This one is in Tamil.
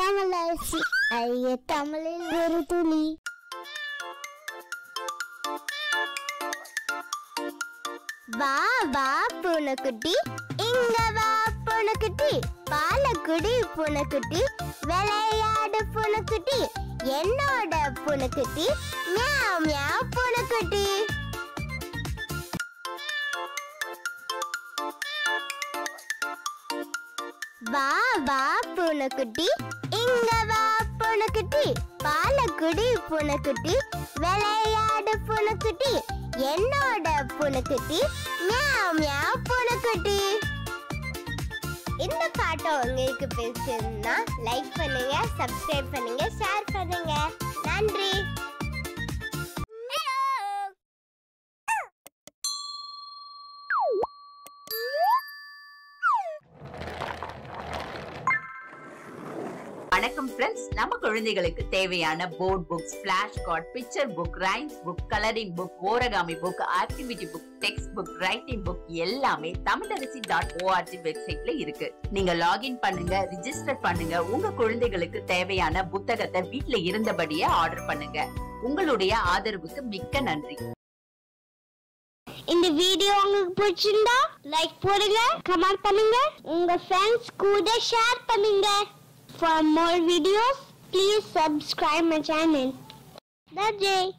தமிழரசி அரிய தமிழில் ஒரு துளி. வா வா பூனைக்குட்டி, இங்க வா பூனைக்குட்டி, பாலக்குடி பூனைக்குட்டி, விளையாடு பூனைக்குட்டி, என்னோட பூனைக்குட்டி, மியாவ் மியாவ் பூனைக்குட்டி. வா வா பூனைக்குட்டி, இங்க வா பூனைக்குட்டி, பாலக்குடி பூனைக்குட்டி, விளையாடு பூனைக்குட்டி, என்னோட பூனைக்குட்டி, மியாவ் மியாவ் பூனைக்குட்டி. இந்த பாட்டை உங்களுக்கு பிடிச்சிருந்தா லைக் பண்ணுங்க, சப்ஸ்கிரைப் பண்ணுங்க, ஷேர் பண்ணுங்க. நன்றி. வணக்கம் ஃப்ரெண்ட்ஸ், நம்ம குழந்தைகளுக்கு தேவையான board books, flash card, picture book, rhymes book, colouring book, origami book, activity book, text book, writing book எல்லாமே tamilaraசி.org வெப்சைட்ல இருக்கு. நீங்க லாகின் பண்ணுங்க, ரிஜிஸ்டர் பண்ணுங்க. உங்க குழந்தைகளுக்கு தேவையான புத்தகத்தை வீட்ல இருந்தபடியே ஆர்டர் பண்ணுங்க. உங்களுடைய ஆதரவுக்கு மிக்க நன்றி. இந்த வீடியோ உங்களுக்கு பிடிச்சிருந்தா லைக் போடுங்க, கமெண்ட் பண்ணுங்க, உங்க ஃப்ரெண்ட்ஸ் கூட ஷேர் பண்ணுங்க. For more videos, please subscribe my channel. That's it.